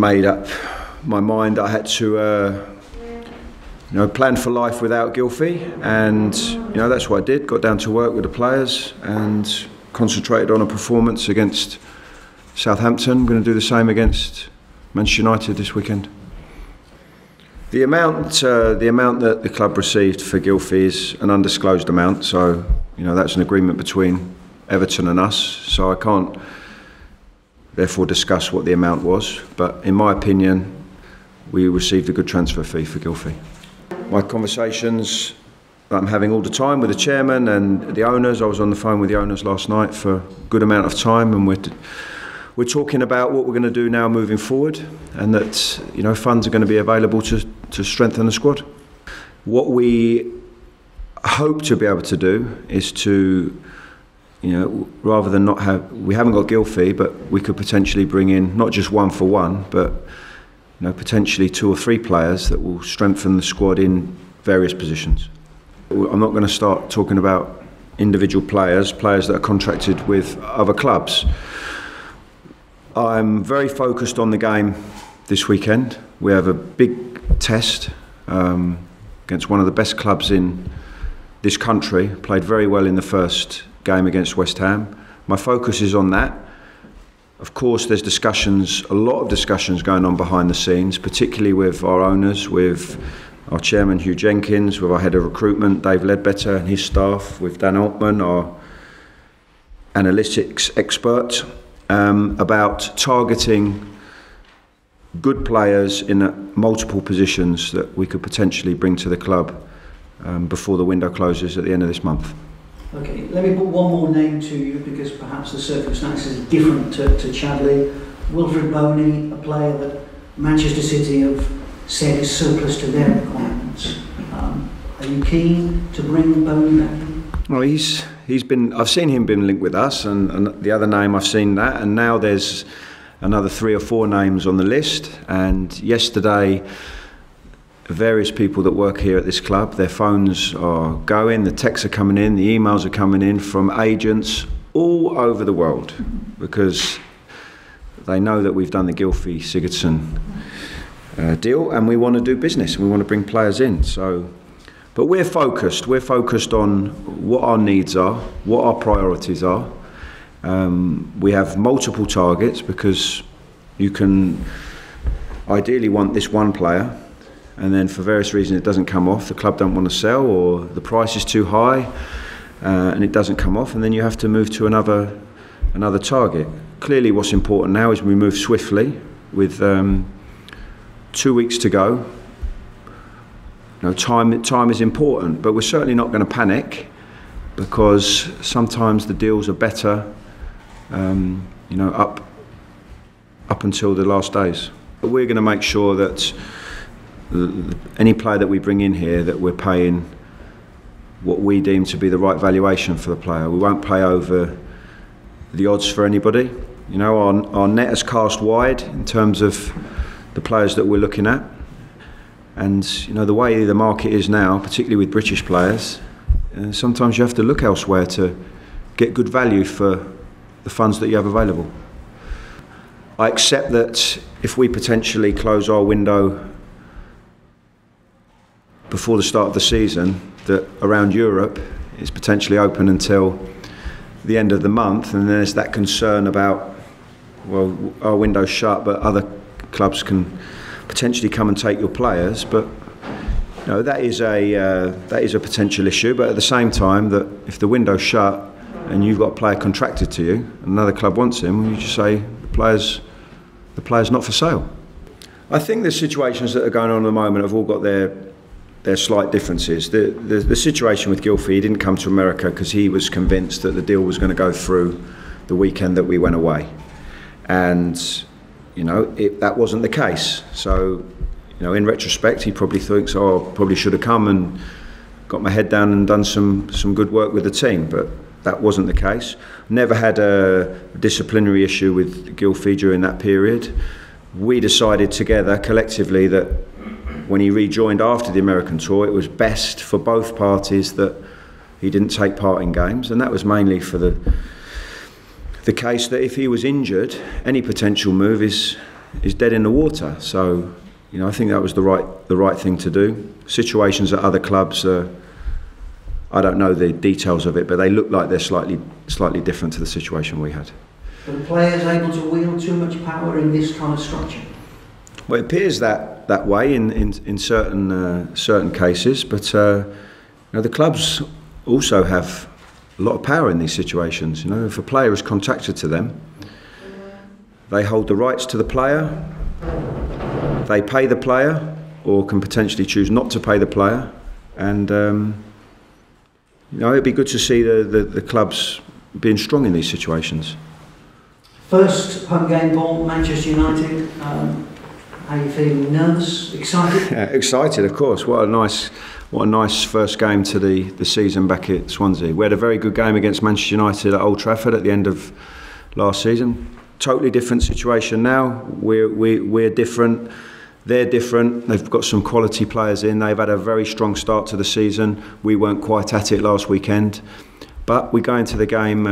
made up my mind that I had to plan for life without Gylfi, and that's what I did. Got down to work with the players and concentrated on a performance against Southampton. I'm going to do the same against Manchester United this weekend. The amount that the club received for Gylfi is an undisclosed amount, so that's an agreement between Everton and us. So I can't therefore discuss what the amount was. But in my opinion, we received a good transfer fee for Gylfi. My conversations that I'm having all the time with the chairman and the owners. I was on the phone with the owners last night for a good amount of time, and we're talking about what we're going to do now moving forward, and that funds are going to be available to strengthen the squad. What we hope to be able to do is to, rather than not have, we haven't got Gylfi, but we could potentially bring in not just one for one, but potentially 2 or 3 players that will strengthen the squad in various positions. I'm not going to start talking about individual players that are contracted with other clubs. I'm very focused on the game this weekend. We have a big test against one of the best clubs in this country. Played very well in the first game against West Ham. My focus is on that. Of course, there's a lot of discussions going on behind the scenes, particularly with our owners, with our chairman Hugh Jenkins, with our head of recruitment Dave Ledbetter and his staff, with Dan Altman, our analytics expert, about targeting good players in multiple positions that we could potentially bring to the club before the window closes at the end of this month. Okay, let me put one more name to you, because perhaps the circumstances are different to Chadley. Wilfred Boney, a player that Manchester City have said is surplus to their requirements. Are you keen to bring Boney back in? Well, he's been. I've seen him been linked with us, and the other name I've seen that, and now there's another 3 or 4 names on the list. And yesterday, various people that work here at this club, their phones are going, the texts are coming in, the emails are coming in from agents all over the world, because they know that we've done the Gylfi Sigurdsson deal, and we want to do business, and we want to bring players in. But we're focused on what our needs are, what our priorities are. We have multiple targets, because you can ideally want this one player, and then for various reasons it doesn't come off. The club don't want to sell, or the price is too high, and it doesn't come off, and then you have to move to another target. Clearly, what's important now is we move swiftly with 2 weeks to go. Time is important, but we're certainly not going to panic, because sometimes the deals are better, up until the last days. But we're going to make sure that any player that we bring in here, that we're paying what we deem to be the right valuation for the player. We won't play over the odds for anybody. Our net is cast wide in terms of the players that we're looking at. And the way the market is now, particularly with British players, sometimes you have to look elsewhere to get good value for the funds that you have available. I accept that if we potentially close our window before the start of the season, that around Europe is potentially open until the end of the month, and there's that concern about, well, our window's shut, but other clubs can potentially come and take your players. But that is a potential issue. But at the same time, that if the window's shut and you've got a player contracted to you, and another club wants him, you just say the player's not for sale. I think the situations that are going on at the moment have all got their slight differences. The situation with Gylfi, he didn't come to America because he was convinced that the deal was going to go through the weekend that we went away, and that wasn't the case. So in retrospect, he probably thinks, I probably should have come and got my head down and done some good work with the team, but that wasn't the case. Never had a disciplinary issue with Gylfi during that period. We decided together collectively that when he rejoined after the American tour, it was best for both parties that he didn't take part in games, and that was mainly for the case that if he was injured, any potential move is dead in the water. So, you know, I think that was the right thing to do. Situations at other clubs, I don't know the details of it, but they look like they're slightly different to the situation we had. Are the players able to wield too much power in this kind of structure? Well, it appears that way in certain cases, but you know, the clubs also have a lot of power in these situations. You know, if a player is contracted to them, they hold the rights to the player. They pay the player, or can potentially choose not to pay the player, and you know, it'd be good to see the clubs being strong in these situations. First home game, Paul, Manchester United. How are you feeling? Nervous? Excited? Yeah, excited, of course. What a nice first game to the season back at Swansea. We had a very good game against Manchester United at Old Trafford at the end of last season. Totally different situation now. We're different. They're different. They've got some quality players in. They've had a very strong start to the season. We weren't quite at it last weekend, but we go into the game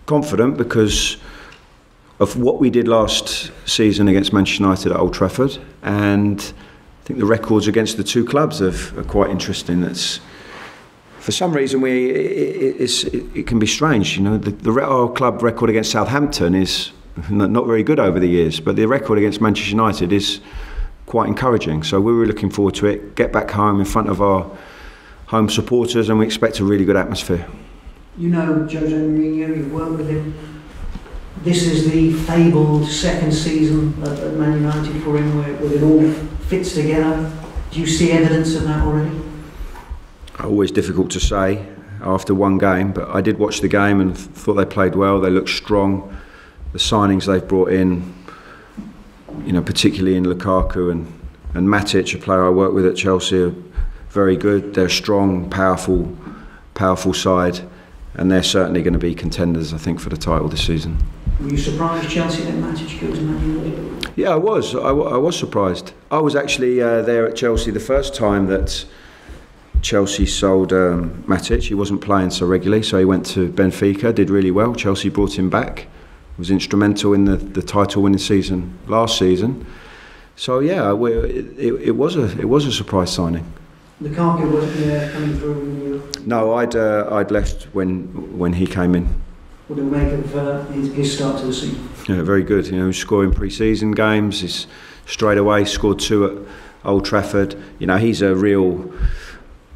confident because of what we did last season against Manchester United at Old Trafford, and I think the records against the two clubs are quite interesting. That's, for some reason, it can be strange. You know, our club record against Southampton is not very good over the years, but the record against Manchester United is quite encouraging. So we were looking forward to it. Get back home in front of our home supporters, and we expect a really good atmosphere. You know Jose Mourinho, you've worked with him. This is the fabled second season at Man United for him, where it all fits together. Do you see evidence of that already? Always difficult to say after one game, but I did watch the game and thought they played well. They looked strong. The signings they've brought in, you know, particularly in Lukaku and Matic, a player I work with at Chelsea, are very good. They're a strong, powerful side, and they're certainly going to be contenders, I think, for the title this season. Were you surprised Chelsea let Matic go to Man United? Yeah, I was. I was surprised. I was actually there at Chelsea the first time that Chelsea sold Matic. He wasn't playing so regularly, so he went to Benfica, did really well. Chelsea brought him back. Was instrumental in the title-winning season last season. So yeah, it was a surprise signing. Lukaku wasn't there coming through in Europe? No, I'd left when he came in. What do you make of his start to the season? Yeah, very good. You know, scoring pre-season games. He's straight away scored 2 at Old Trafford. You know, he's a real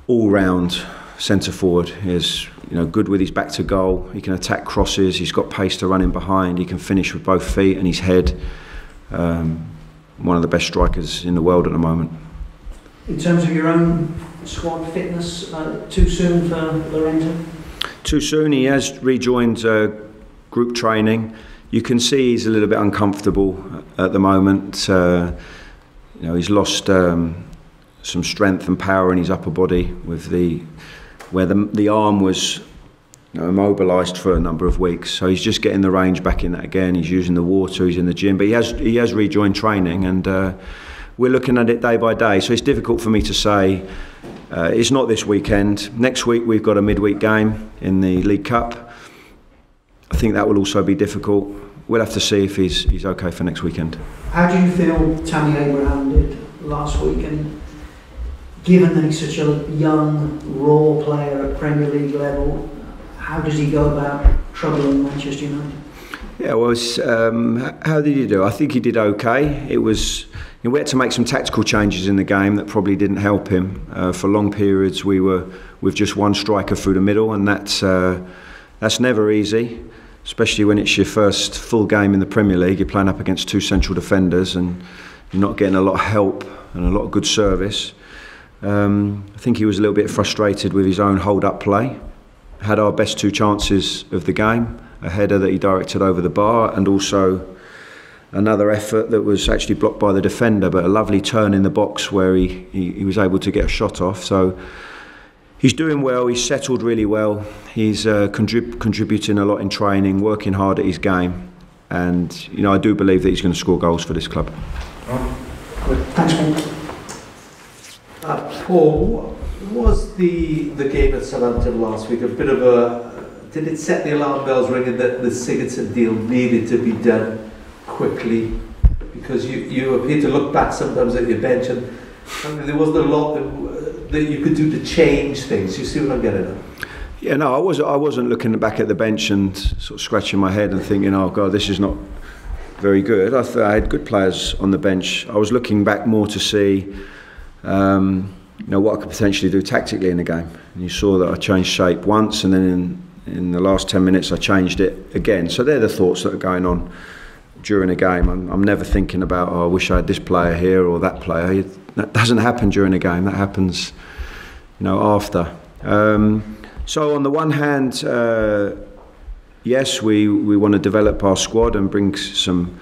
all-round centre forward. He's, you know, good with his back to goal. He can attack crosses. He's got pace to run in behind. He can finish with both feet and his head. One of the best strikers in the world at the moment. In terms of your own squad fitness, too soon for Llorente? Too soon. He has rejoined group training. You can see he's a little bit uncomfortable at the moment. You know, he's lost some strength and power in his upper body with where the arm was, you know, immobilised for a number of weeks. So he's just getting the range back in that again. He's using the water. He's in the gym, but he has rejoined training, and we're looking at it day by day. So it's difficult for me to say. It's not this weekend. Next week we've got a midweek game in the League Cup. I think that will also be difficult. We'll have to see if he's okay for next weekend. How do you feel Tammy Abraham did last week? And given that he's such a young, raw player at Premier League level, how does he go about troubling Manchester United? Yeah, well, how did he do? I think he did okay. It was, you know, we had to make some tactical changes in the game that probably didn't help him. For long periods, we were with just one striker through the middle, and that's never easy, especially when it's your first full game in the Premier League. You're playing up against 2 central defenders, and you're not getting a lot of help and a lot of good service. I think he was a little bit frustrated with his own hold-up play. Had our best 2 chances of the game. A header that he directed over the bar, and also another effort that was actually blocked by the defender, but a lovely turn in the box where he was able to get a shot off. So he's doing well, he's settled really well, he's contributing a lot in training, working hard at his game, and you know, I do believe that he's going to score goals for this club. Good. Thanks, Paul, was the game at Southampton last week a bit of a... Did it set the alarm bells ringing that the Sigurdsson deal needed to be done quickly? because you appear to look back sometimes at your bench, and I mean, there wasn't a lot that you could do to change things. You see what I'm getting at? Yeah, no, I wasn't looking back at the bench and sort of scratching my head and thinking, oh God, this is not very good. I thought I had good players on the bench. I was looking back more to see, what I could potentially do tactically in the game. And you saw that I changed shape once, and then in the last 10 minutes I changed it again. So they're the thoughts that are going on during a game. I'm never thinking about, oh, I wish I had this player here or that player. That doesn't happen during a game. That happens, after. So on the one hand, yes, we want to develop our squad and bring some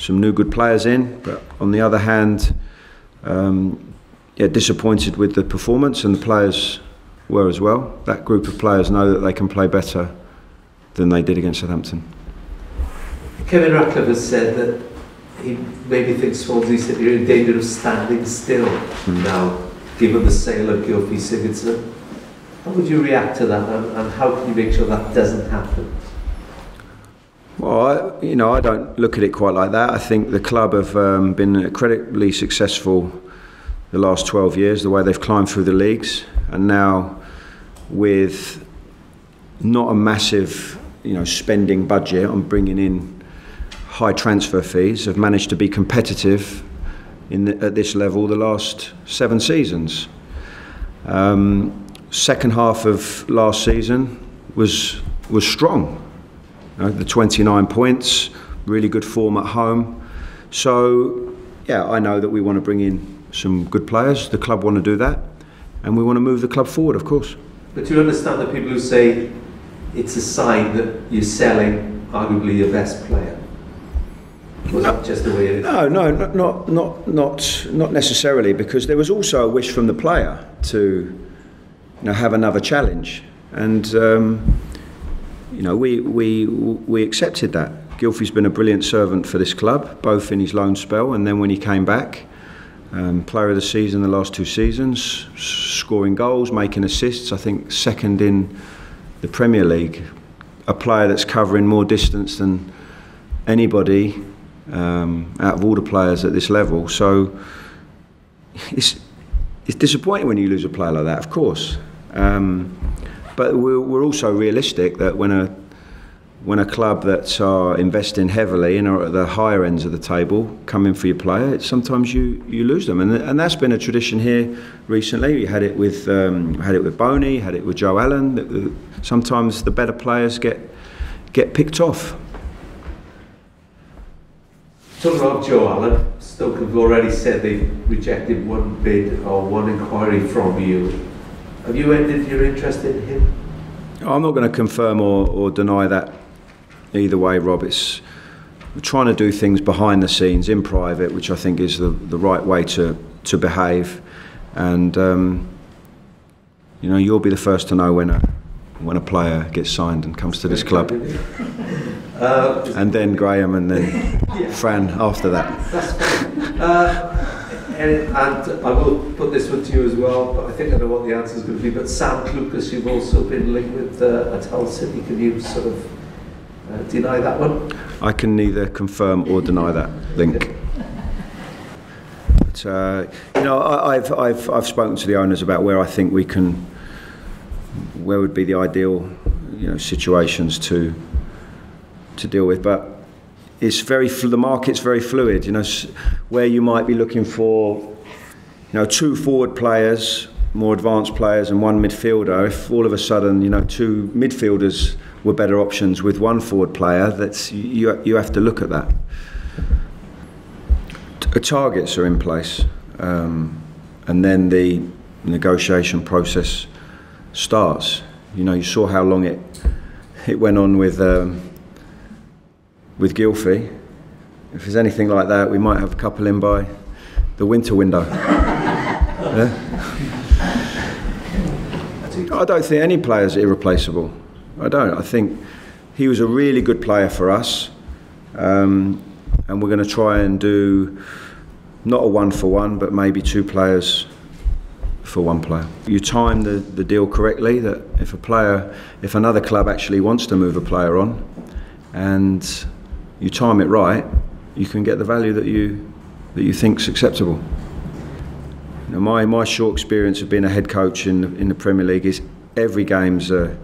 new good players in. But on the other hand, disappointed with the performance, and the players were as well. That group of players know that they can play better than they did against Southampton. Kevin Ratcliffe has said that he maybe thinks Swansea City are in danger of standing still now, given the sale of Gylfi Sigurdsson. How would you react to that, and how can you make sure that doesn't happen? Well, I don't look at it quite like that. I think the club have been incredibly successful the last 12 years, the way they've climbed through the leagues, and now with not a massive, spending budget on bringing in high transfer fees, have managed to be competitive at this level the last 7 seasons. Second half of last season was strong. The 29 points, really good form at home. So, I know that we want to bring in some good players. The club want to do that, and we want to move the club forward, of course. But do you understand the people who say it's a sign that you're selling arguably your best player? Was that just the way it is? No, not necessarily, because there was also a wish from the player to have another challenge, and we accepted that. Gylfi's been a brilliant servant for this club, both in his loan spell and then when he came back. Player of the season the last 2 seasons, scoring goals, making assists, I think second in the Premier League. A player that's covering more distance than anybody out of all the players at this level. So it's disappointing when you lose a player like that, of course. But we're also realistic that when a club that are investing heavily and are at the higher ends of the table come in for your player, sometimes you lose them, and that's been a tradition here recently. We had it with Boney, had it with Joe Allen. Sometimes the better players get picked off. Talking about Joe Allen, Stoke have already said they've rejected one bid or one inquiry from you. Have you ended your interest in him? I'm not going to confirm or deny that either way, Rob. We're trying to do things behind the scenes, in private, which I think is the right way to behave. And you'll be the first to know when a player gets signed and comes to this club. And then Graham, and then Fran after that. That's fine. And I will put this one to you as well, but I think I know what the answer is going to be. But Sam Lucas, you've also been linked with at Hull City. Can you sort of deny that one? I can neither confirm or deny that link. But, I've spoken to the owners about where I think where would be the ideal, situations to deal with, but the market's very fluid. Where you might be looking for, 2 forward players, more advanced players, and 1 midfielder. If all of a sudden, 2 midfielders were better options with 1 forward player, you have to look at that. Targets are in place, and then the negotiation process starts. You saw how long it went on with Gylfi. If there's anything like that, we might have a couple in by the winter window. I don't think any player's irreplaceable. I don't. I think he was a really good player for us, and we're going to try and do not a 1-for-1, but maybe 2 players for 1 player. You time the deal correctly, that if another club actually wants to move a player on, and you time it right, you can get the value that you think's acceptable. You know, my short experience of being a head coach in the Premier League is every game's a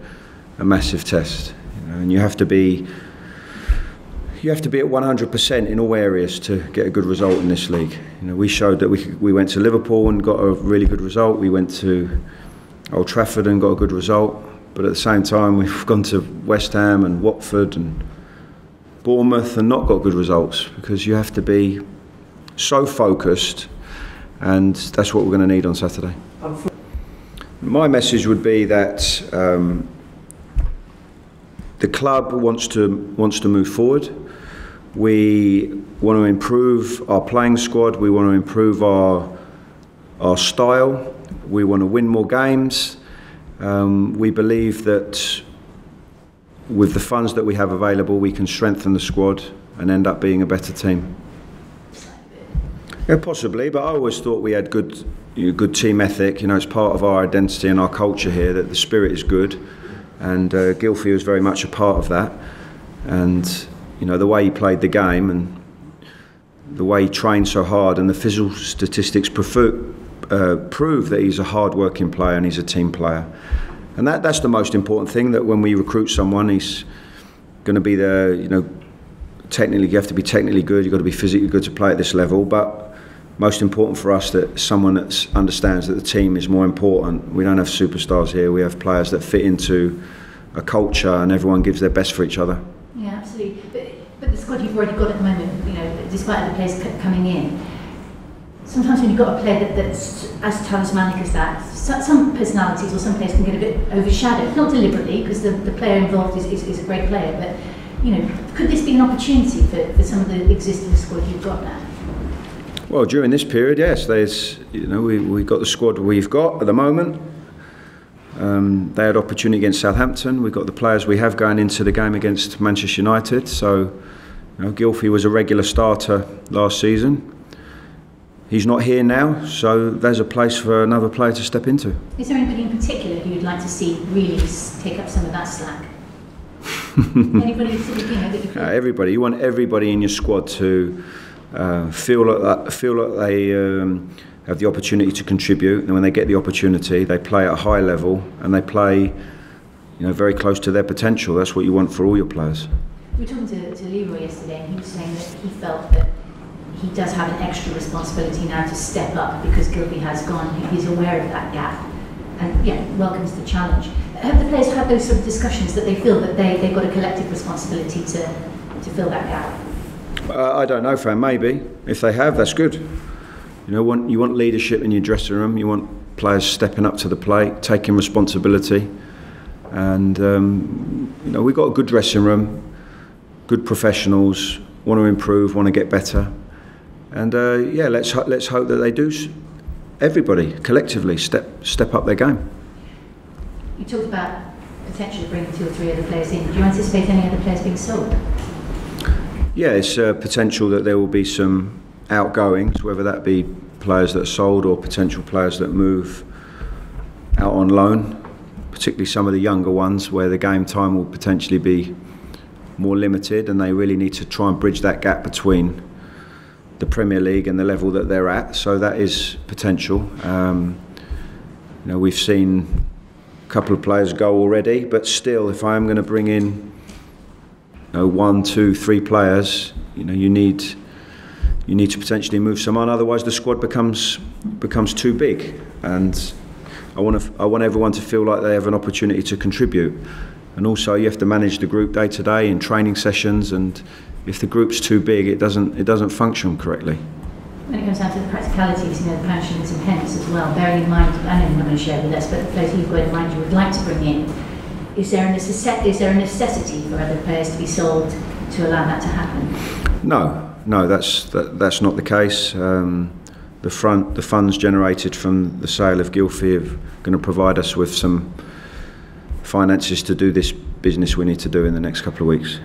massive test, you know, and you have to be at 100% in all areas to get a good result in this league. You know, we showed that we went to Liverpool and got a really good result. We went to Old Trafford and got a good result. But at the same time, we've gone to West Ham and Watford and Bournemouth and not got good results, because you have to be so focused, and that's what we're going to need on Saturday. My message would be that the club wants to move forward. We want to improve our playing squad. We want to improve our style. We want to win more games. We believe that with the funds that we have available, we can strengthen the squad and end up being a better team. Yeah, possibly, but I always thought we had good team ethic. You know, it's part of our identity and our culture here that the spirit is good, and Gylfi was very much a part of that. And you know, the way he played the game and the way he trained so hard, and the physical statistics prove that he's a hard-working player and he's a team player. And that's the most important thing, that when we recruit someone, he's going to be there. You know, technically, you have to be technically good, you've got to be physically good to play at this level, but most important for us, that someone that understands that the team is more important. We don't have superstars here, we have players that fit into a culture and everyone gives their best for each other. Yeah, absolutely. But the squad you've already got at the moment, you know, despite other players coming in, sometimes when you've got a player that's as talismanic as that, some personalities or some players can get a bit overshadowed, not deliberately, because the player involved is a great player, but you know, could this be an opportunity for some of the existing squad you've got now? Well, during this period, yes. We've got the squad we've got at the moment. They had opportunity against Southampton. We've got the players we have going into the game against Manchester United. So, you know, Gylfi was a regular starter last season. He's not here now, so there's a place for another player to step into. Is there anybody in particular who you'd like to see really take up some of that slack? Anybody sort of, you know, that you feel? Everybody. You want everybody in your squad to feel like they have the opportunity to contribute, and when they get the opportunity, they play at a high level and they play, you know, very close to their potential. That's what you want for all your players. We were talking to Leroy yesterday, and he was saying that he felt that he does have an extra responsibility now to step up because Gylfi has gone. He's aware of that gap and welcomes the challenge. Have the players had those sort of discussions that they feel that they've got a collective responsibility to fill that gap? I don't know, Fran, maybe. If they have, that's good. You know, you want leadership in your dressing room. You want players stepping up to the plate, taking responsibility. And, you know, we've got a good dressing room, good professionals, want to improve, want to get better. And, let's hope that they do, everybody, collectively, step up their game. You talked about potentially bringing 2 or 3 other players in. Do you anticipate any other players being sold? Yeah, it's potential that there will be some outgoings, whether that be players that are sold or potential players that move out on loan, particularly some of the younger ones where the game time will potentially be more limited, and they really need to try and bridge that gap between the Premier League and the level that they're at. So that is potential. You know, we've seen a couple of players go already, but still, if I am going to bring in 1, 2, 3 players, you know, you need to potentially move someone, otherwise the squad becomes too big. And I want everyone to feel like they have an opportunity to contribute. And also you have to manage the group day to day in training sessions, and if the group's too big, it doesn't function correctly. When it comes down to the practicalities, you know, the pounds and pence as well, bearing in mind, I know you're not going to share with us, but the players you've got in mind you would like to bring in, is there a necessity for other players to be sold to allow that to happen? No, that's not the case. The funds generated from the sale of Gylfi are going to provide us with some finances to do this business we need to do in the next couple of weeks.